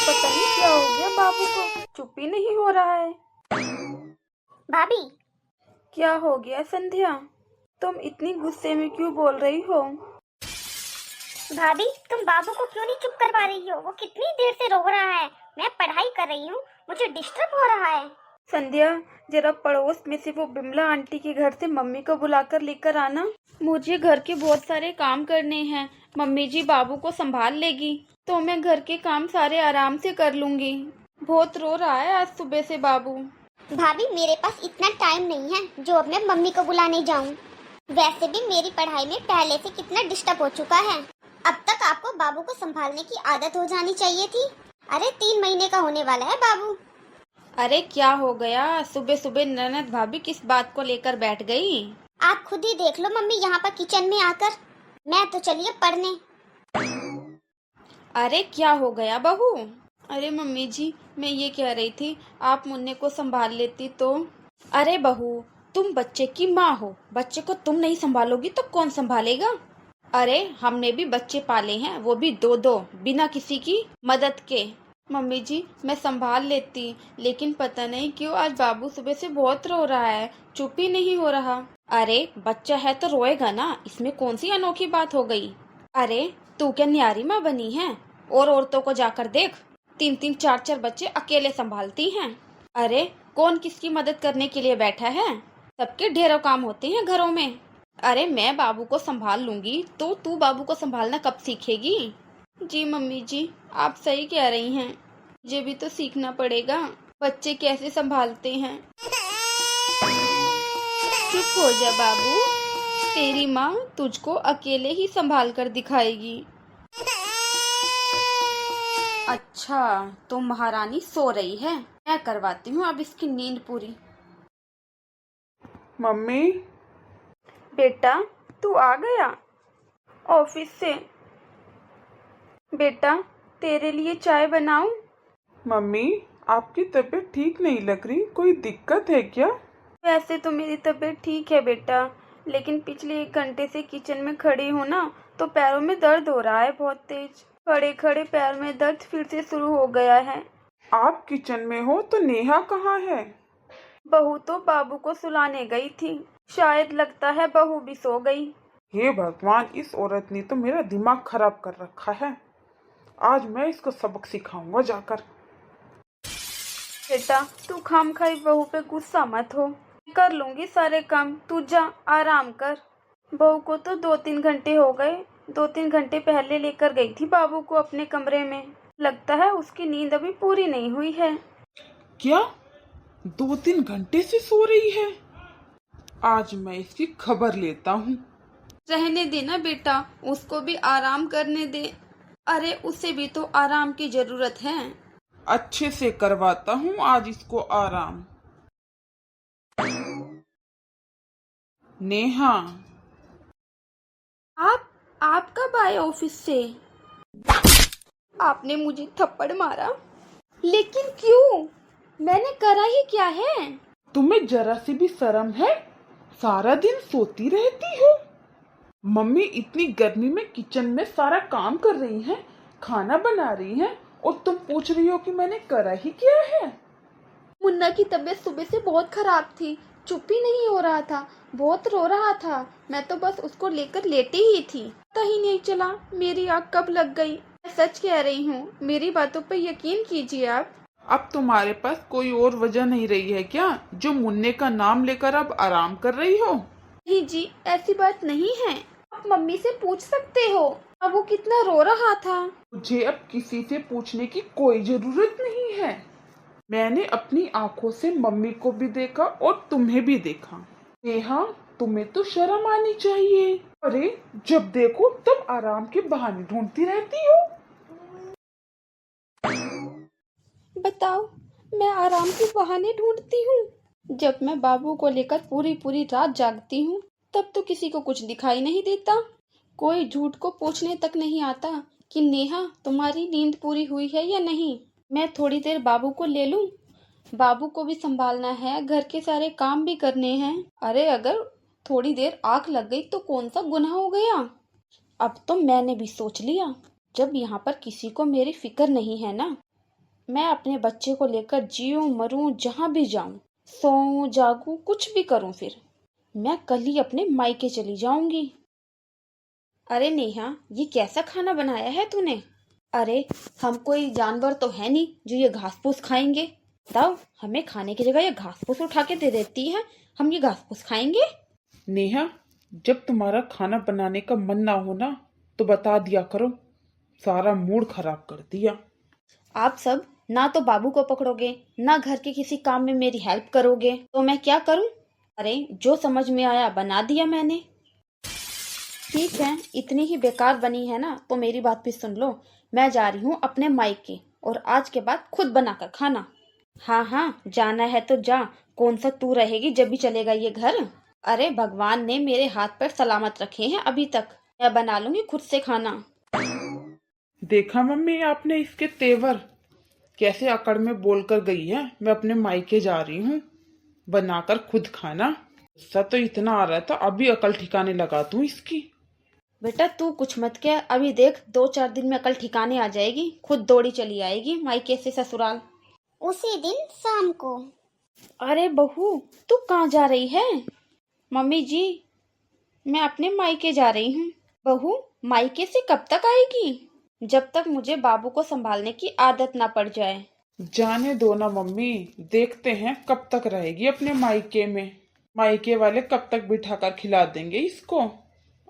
पता नहीं क्या हो गया बाबू को, चुप ही नहीं हो रहा है। भाभी। क्या हो गया संध्या, तुम इतनी गुस्से में क्यों बोल रही हो? भाभी तुम बाबू को क्यों नहीं चुप करवा रही हो? वो कितनी देर से रो रहा है। मैं पढ़ाई कर रही हूँ, मुझे डिस्टर्ब हो रहा है। संध्या, जरा पड़ोस में से वो बिमला आंटी के घर से मम्मी को बुलाकर लेकर आना। मुझे घर के बहुत सारे काम करने हैं। मम्मी जी बाबू को संभाल लेगी तो मैं घर के काम सारे आराम से कर लूंगी। बहुत रो रहा है आज सुबह से बाबू। भाभी मेरे पास इतना टाइम नहीं है जो अब मैं मम्मी को बुलाने जाऊँ। वैसे भी मेरी पढ़ाई में पहले से कितना डिस्टर्ब हो चुका है। अब तक आपको बाबू को संभालने की आदत हो जानी चाहिए थी। अरे 3 महीने का होने वाला है बाबू। अरे क्या हो गया, सुबह सुबह ननद भाभी किस बात को लेकर बैठ गई? आप खुद ही देख लो मम्मी यहाँ पर किचन में आकर। मैं तो चलिए पढ़ने। अरे क्या हो गया बहू? अरे मम्मी जी, मैं ये कह रही थी आप मुन्ने को संभाल लेती तो। अरे बहू, तुम बच्चे की माँ हो, बच्चे को तुम नहीं संभालोगी तो कौन संभालेगा? अरे हमने भी बच्चे पाले हैं, वो भी दो दो, बिना किसी की मदद के। मम्मी जी मैं संभाल लेती, लेकिन पता नहीं क्यों आज बाबू सुबह से बहुत रो रहा है, चुप ही नहीं हो रहा। अरे बच्चा है तो रोएगा ना, इसमें कौन सी अनोखी बात हो गई? अरे तू क्या न्यारी माँ बनी है? और औरतों को जाकर देख, 3-3 4-4 बच्चे अकेले संभालती हैं। अरे कौन किसकी मदद करने के लिए बैठा है? सबके ढेरों काम होते हैं घरों में। अरे मैं बाबू को संभाल लूंगी तो तू बाबू को संभालना कब सीखेगी? जी मम्मी जी, आप सही कह रही हैं, मुझे भी तो सीखना पड़ेगा बच्चे कैसे संभालते हैं। चुप हो जा बाबू, तेरी माँ तुझको अकेले ही संभाल कर दिखाएगी। अच्छा तो महारानी सो रही है, मैं करवाती हूँ अब इसकी नींद पूरी। मम्मी। बेटा तू आ गया ऑफिस से? बेटा तेरे लिए चाय बनाऊं? मम्मी आपकी तबीयत ठीक नहीं लग रही, कोई दिक्कत है क्या? वैसे तो मेरी तबीयत ठीक है बेटा, लेकिन पिछले 1 घंटे से किचन में खड़ी हूँ ना, तो पैरों में दर्द हो रहा है बहुत तेज। खड़े खड़े पैर में दर्द फिर से शुरू हो गया है। आप किचन में हो तो नेहा कहाँ है? बहू तो बाबू को सुलाने गई थी, शायद लगता है बहू भी सो गई। हे भगवान, इस औरत ने तो मेरा दिमाग खराब कर रखा है। आज मैं इसको सबक सिखाऊंगा जाकर। बेटा तू खामखाई बहू पे गुस्सा मत हो, कर लूंगी सारे काम, तू जा आराम कर। बहू को तो 2-3 घंटे हो गए, 2-3 घंटे पहले लेकर गई थी बाबू को अपने कमरे में, लगता है उसकी नींद अभी पूरी नहीं हुई है। क्या 2-3 घंटे से सो रही है? आज मैं इसकी खबर लेता हूँ। रहने देना बेटा, उसको भी आराम करने दे। अरे उसे भी तो आराम की जरूरत है। अच्छे से करवाता हूँ आज इसको आराम। नेहा। आप कब आए ऑफिस से? आपने मुझे थप्पड़ मारा, लेकिन क्यों? मैंने करा ही क्या है? तुम्हें जरा सी भी शर्म है? सारा दिन सोती रहती हो। मम्मी इतनी गर्मी में किचन में सारा काम कर रही हैं, खाना बना रही हैं, और तुम पूछ रही हो कि मैंने करा ही क्या है? मुन्ना की तबीयत सुबह से बहुत खराब थी, चुप ही नहीं हो रहा था, बहुत रो रहा था। मैं तो बस उसको लेकर लेटी ही थी, पता ही नहीं चला मेरी आँख कब लग गई। मैं सच कह रही हूँ, मेरी बातों पर यकीन कीजिए आप। अब तुम्हारे पास कोई और वजह नहीं रही है क्या, जो मुन्ने का नाम लेकर अब आराम कर रही हो? नहीं जी, ऐसी बात नहीं है, आप मम्मी से पूछ सकते हो, अब वो कितना रो रहा था। मुझे अब किसी से पूछने की कोई जरूरत नहीं है। मैंने अपनी आंखों से मम्मी को भी देखा और तुम्हें भी देखा। नेहा, तुम्हें तो शर्म आनी चाहिए। अरे जब देखो तब आराम के बहाने ढूंढती रहती हो। बताओ, मैं आराम के बहाने ढूंढती हूँ? जब मैं बाबू को लेकर पूरी पूरी रात जागती हूँ तब तो किसी को कुछ दिखाई नहीं देता, कोई झूठ को पूछने तक नहीं आता कि नेहा तुम्हारी नींद पूरी हुई है या नहीं। मैं थोड़ी देर बाबू को ले लूं, बाबू को भी संभालना है, घर के सारे काम भी करने हैं। अरे अगर थोड़ी देर आंख लग गई तो कौन सा गुनाह हो गया। अब तो मैंने भी सोच लिया, जब यहाँ पर किसी को मेरी फिक्र नहीं है ना, मैं अपने बच्चे को लेकर जीऊं मरूं जहां भी जाऊं, सोऊं जागूं कुछ भी करूं, फिर मैं कल ही अपने मायके चली जाऊंगी। अरे नेहा, ये कैसा खाना बनाया है तूने? अरे हम कोई जानवर तो है नहीं जो ये घास फूस खाएंगे। बताओ, हमें खाने की जगह ये घास फूस उठा के दे देती है, हम ये घास फूस खाएंगे? नेहा, जब तुम्हारा खाना बनाने का मन ना हो ना तो बता दिया करो, सारा मूड खराब कर दिया। आप सब ना तो बाबू को पकड़ोगे, ना घर के किसी काम में मेरी हेल्प करोगे, तो मैं क्या करूं? अरे जो समझ में आया बना दिया मैंने। ठीक है, इतनी ही बेकार बनी है ना तो मेरी बात भी सुन लो। मैं जा रही हूँ अपने मायके, और आज के बाद खुद बनाकर खाना। हाँ हाँ, जाना है तो जा, कौन सा तू रहेगी जब भी चलेगा ये घर। अरे भगवान ने मेरे हाथ पैर सलामत रखे हैं अभी तक, मैं बना लूंगी खुद से खाना। देखा मम्मी आपने इसके तेवर, कैसे अकड़ में बोलकर गई है मैं अपने मायके जा रही हूँ, बनाकर खुद खाना। गुस्सा तो इतना आ रहा था, अभी अकल ठिकाने लगा दूं इसकी। बेटा तू कुछ मत कह, अभी देख 2-4 दिन में अकल ठिकाने आ जाएगी, खुद दौड़ी चली आएगी मायके से ससुराल। उसी दिन शाम को। अरे बहू, तू कहाँ जा रही है? मम्मी जी, मैं अपने मायके जा रही हूँ। बहू, मायके से कब तक आएगी? जब तक मुझे बाबू को संभालने की आदत ना पड़ जाए। जाने दो ना मम्मी, देखते हैं कब तक रहेगी अपने मायके में। मायके वाले कब तक बिठाकर खिला देंगे इसको,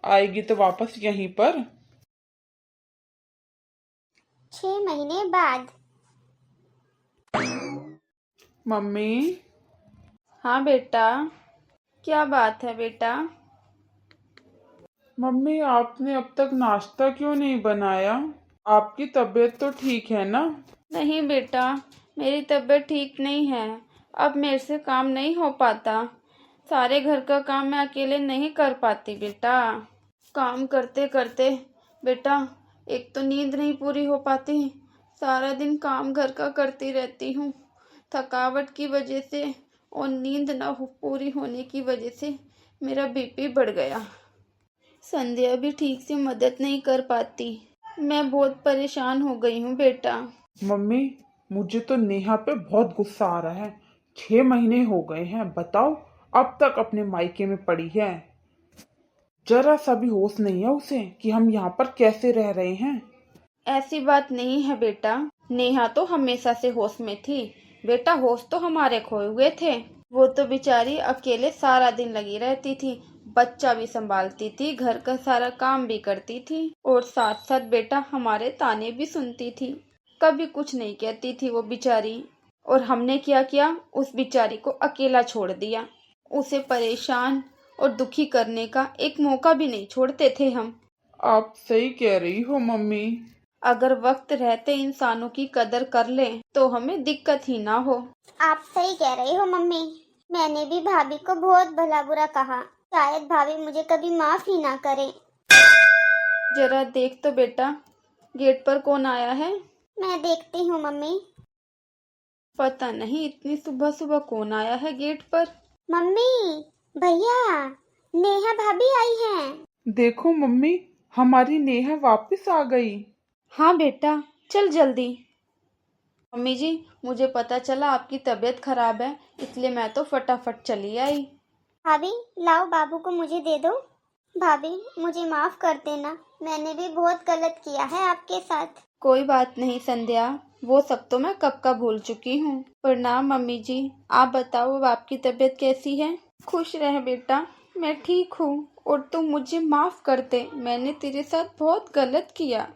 आएगी तो वापस यहीं पर। 6 महीने बाद। मम्मी, हाँ बेटा, क्या बात है बेटा? मम्मी आपने अब तक नाश्ता क्यों नहीं बनाया? आपकी तबीयत तो ठीक है ना? नहीं बेटा, मेरी तबीयत ठीक नहीं है। अब मेरे से काम नहीं हो पाता, सारे घर का काम मैं अकेले नहीं कर पाती बेटा। काम करते करते बेटा, एक तो नींद नहीं पूरी हो पाती, सारा दिन काम घर का करती रहती हूँ। थकावट की वजह से और नींद ना पूरी होने की वजह से मेरा बीपी बढ़ गया। संध्या भी ठीक से मदद नहीं कर पाती, मैं बहुत परेशान हो गई हूँ बेटा। मम्मी, मुझे तो नेहा पे बहुत गुस्सा आ रहा है। 6 महीने हो गए हैं, बताओ, अब तक अपने मायके में पड़ी है। जरा सा भी होश नहीं है उसे कि हम यहाँ पर कैसे रह रहे हैं। ऐसी बात नहीं है बेटा, नेहा तो हमेशा से होश में थी बेटा, होश तो हमारे खोए हुए थे। वो तो बेचारी अकेले सारा दिन लगी रहती थी, बच्चा भी संभालती थी, घर का सारा काम भी करती थी, और साथ साथ बेटा हमारे ताने भी सुनती थी। कभी कुछ नहीं कहती थी वो बेचारी। और हमने क्या किया, उस बेचारी को अकेला छोड़ दिया। उसे परेशान और दुखी करने का एक मौका भी नहीं छोड़ते थे हम। आप सही कह रही हो मम्मी। अगर वक्त रहते इंसानों की कदर कर लें तो हमें दिक्कत ही ना हो। आप सही कह रही हो मम्मी, मैंने भी भाभी को बहुत भला बुरा कहा, शायद भाभी मुझे कभी माफ ही ना करे। जरा देख तो बेटा, गेट पर कौन आया है? मैं देखती हूँ मम्मी। पता नहीं इतनी सुबह सुबह कौन आया है गेट पर। मम्मी, भैया, नेहा भाभी आई हैं। देखो मम्मी, हमारी नेहा वापस आ गई। हाँ बेटा, चल जल्दी। मम्मी जी, मुझे पता चला आपकी तबीयत खराब है, इसलिए मैं तो फटाफट चली आई। भाभी, लाओ बाबू को मुझे दे दो। भाभी, मुझे माफ कर देना, मैंने भी बहुत गलत किया है आपके साथ। कोई बात नहीं संध्या, वो सब तो मैं कब का भूल चुकी हूँ। प्रणाम मम्मी जी, आप बताओ अब आपकी तबीयत कैसी है? खुश रह बेटा, मैं ठीक हूँ, और तुम मुझे माफ कर दे, मैंने तेरे साथ बहुत गलत किया।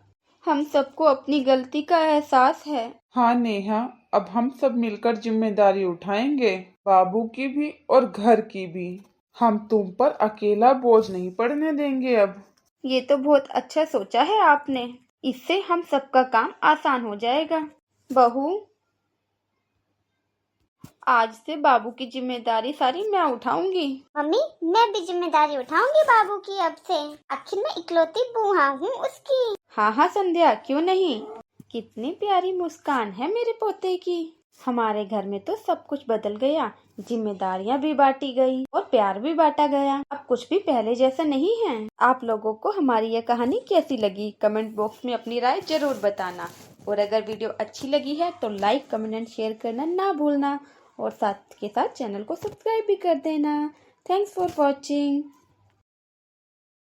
हम सबको अपनी गलती का एहसास है। हाँ नेहा, अब हम सब मिलकर जिम्मेदारी उठाएंगे, बाबू की भी और घर की भी। हम तुम पर अकेला बोझ नहीं पड़ने देंगे अब। ये तो बहुत अच्छा सोचा है आपने, इससे हम सबका काम आसान हो जाएगा। बहू, आज से बाबू की जिम्मेदारी सारी मैं उठाऊंगी। मम्मी, मैं भी जिम्मेदारी उठाऊंगी बाबू की अब से, आखिर मैं इकलौती बुआ हूँ उसकी। हाँ हाँ संध्या, क्यों नहीं। कितनी प्यारी मुस्कान है मेरे पोते की। हमारे घर में तो सब कुछ बदल गया, जिम्मेदारियां भी बांटी गई और प्यार भी बांटा गया। अब कुछ भी पहले जैसा नहीं है। आप लोगों को हमारी यह कहानी कैसी लगी, कमेंट बॉक्स में अपनी राय जरूर बताना। और अगर वीडियो अच्छी लगी है तो लाइक, कमेंट एंड शेयर करना ना भूलना और साथ के साथ चैनल को सब्सक्राइब भी कर देना। Thanks for watching.